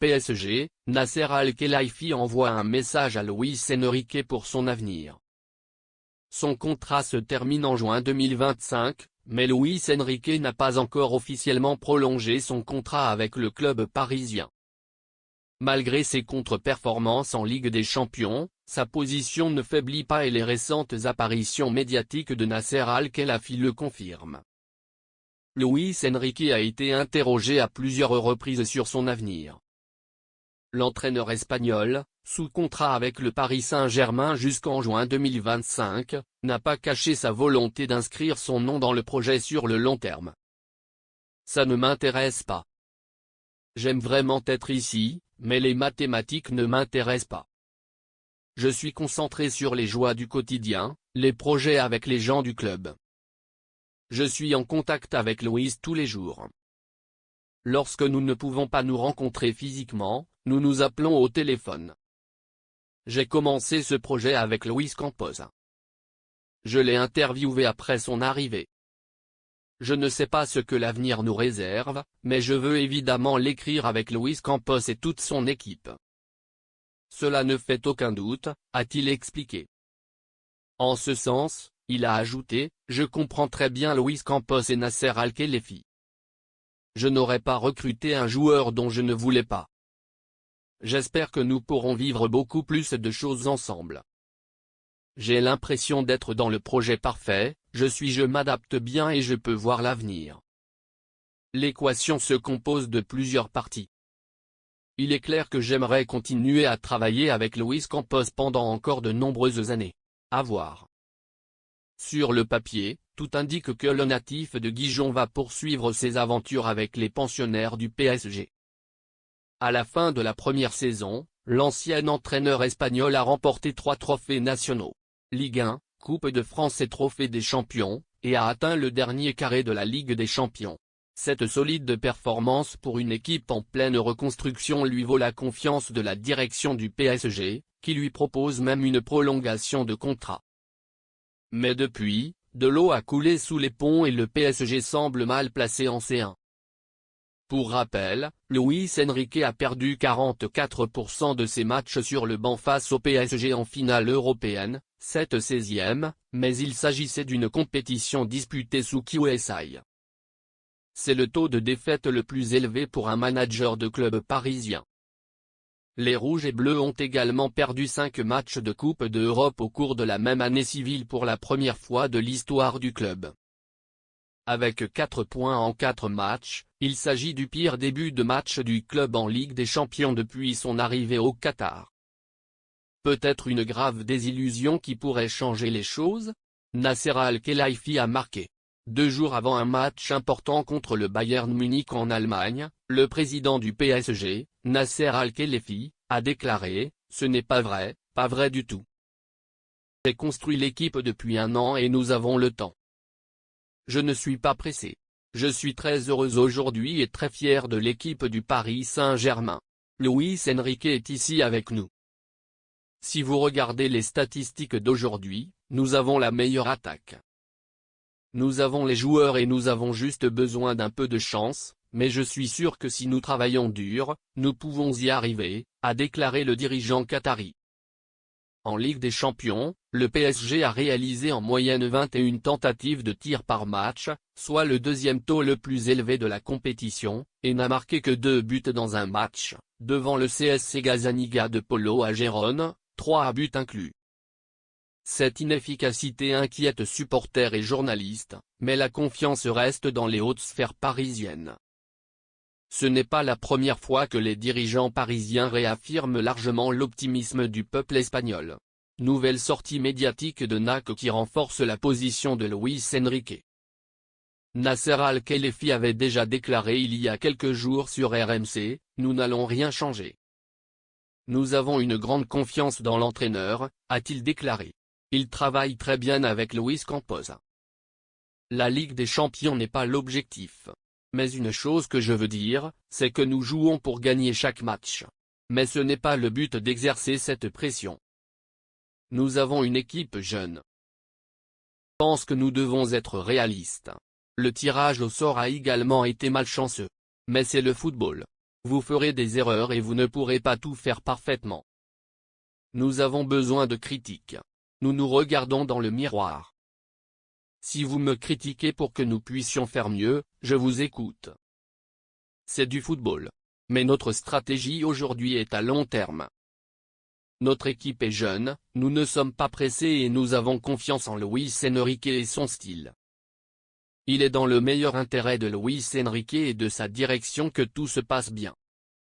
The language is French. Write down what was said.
PSG, Nasser Al-Khelaifi envoie un message à Luis Enrique pour son avenir. Son contrat se termine en juin 2025, mais Luis Enrique n'a pas encore officiellement prolongé son contrat avec le club parisien. Malgré ses contre-performances en Ligue des Champions, sa position ne faiblit pas et les récentes apparitions médiatiques de Nasser Al-Khelaifi le confirment. Luis Enrique a été interrogé à plusieurs reprises sur son avenir. L'entraîneur espagnol, sous contrat avec le Paris Saint-Germain jusqu'en juin 2025, n'a pas caché sa volonté d'inscrire son nom dans le projet sur le long terme. Ça ne m'intéresse pas. J'aime vraiment être ici, mais les mathématiques ne m'intéressent pas. Je suis concentré sur les joies du quotidien, les projets avec les gens du club. Je suis en contact avec Luis tous les jours. Lorsque nous ne pouvons pas nous rencontrer physiquement, nous nous appelons au téléphone. J'ai commencé ce projet avec Luis Campos. Je l'ai interviewé après son arrivée. Je ne sais pas ce que l'avenir nous réserve, mais je veux évidemment l'écrire avec Luis Campos et toute son équipe. Cela ne fait aucun doute, a-t-il expliqué. En ce sens, il a ajouté, je comprends très bien Luis Campos et Nasser Al-Khelaifi. Je n'aurais pas recruté un joueur dont je ne voulais pas. J'espère que nous pourrons vivre beaucoup plus de choses ensemble. J'ai l'impression d'être dans le projet parfait, je m'adapte bien et je peux voir l'avenir. L'équation se compose de plusieurs parties. Il est clair que j'aimerais continuer à travailler avec Luis Campos pendant encore de nombreuses années. À voir. Sur le papier, tout indique que le natif de Dijon va poursuivre ses aventures avec les pensionnaires du PSG. À la fin de la première saison, l'ancien entraîneur espagnol a remporté 3 trophées nationaux. Ligue 1, Coupe de France et Trophée des Champions, et a atteint le dernier carré de la Ligue des Champions. Cette solide performance pour une équipe en pleine reconstruction lui vaut la confiance de la direction du PSG, qui lui propose même une prolongation de contrat. Mais depuis, de l'eau a coulé sous les ponts et le PSG semble mal placé en C1. Pour rappel, Luis Enrique a perdu 44% de ses matchs sur le banc face au PSG en finale européenne, cette 16e, mais il s'agissait d'une compétition disputée sous QSI. C'est le taux de défaite le plus élevé pour un manager de club parisien. Les Rouges et Bleus ont également perdu 5 matchs de Coupe d'Europe au cours de la même année civile pour la première fois de l'histoire du club. Avec 4 points en 4 matchs, il s'agit du pire début de match du club en Ligue des Champions depuis son arrivée au Qatar. Peut-être une grave désillusion qui pourrait changer les choses? Nasser Al-Khelaifi a marqué. 2 jours avant un match important contre le Bayern Munich en Allemagne, le président du PSG, Nasser Al-Khelaifi, a déclaré « Ce n'est pas vrai du tout. J'ai construit l'équipe depuis 1 an et nous avons le temps. Je ne suis pas pressé. Je suis très heureux aujourd'hui et très fier de l'équipe du Paris Saint-Germain. Luis Enrique est ici avec nous. Si vous regardez les statistiques d'aujourd'hui, nous avons la meilleure attaque. Nous avons les joueurs et nous avons juste besoin d'un peu de chance, mais je suis sûr que si nous travaillons dur, nous pouvons y arriver », a déclaré le dirigeant qatari. En Ligue des Champions, le PSG a réalisé en moyenne 21 tentatives de tir par match, soit le deuxième taux le plus élevé de la compétition, et n'a marqué que 2 buts dans un match, devant le CSC Gazzaniga de Polo à Gérone, 3 buts inclus. Cette inefficacité inquiète supporters et journalistes, mais la confiance reste dans les hautes sphères parisiennes. Ce n'est pas la première fois que les dirigeants parisiens réaffirment largement l'optimisme du peuple espagnol. Nouvelle sortie médiatique de NAC qui renforce la position de Luis Enrique. Nasser Al-Khelaifi avait déjà déclaré il y a quelques jours sur RMC, « Nous n'allons rien changer. Nous avons une grande confiance dans l'entraîneur », a-t-il déclaré. Il travaille très bien avec Luis Campos. La Ligue des Champions n'est pas l'objectif. Mais une chose que je veux dire, c'est que nous jouons pour gagner chaque match. Mais ce n'est pas le but d'exercer cette pression. Nous avons une équipe jeune. Je pense que nous devons être réalistes. Le tirage au sort a également été malchanceux. Mais c'est le football. Vous ferez des erreurs et vous ne pourrez pas tout faire parfaitement. Nous avons besoin de critiques. Nous nous regardons dans le miroir. Si vous me critiquez pour que nous puissions faire mieux, je vous écoute. C'est du football. Mais notre stratégie aujourd'hui est à long terme. Notre équipe est jeune, nous ne sommes pas pressés et nous avons confiance en Luis Enrique et son style. Il est dans le meilleur intérêt de Luis Enrique et de sa direction que tout se passe bien.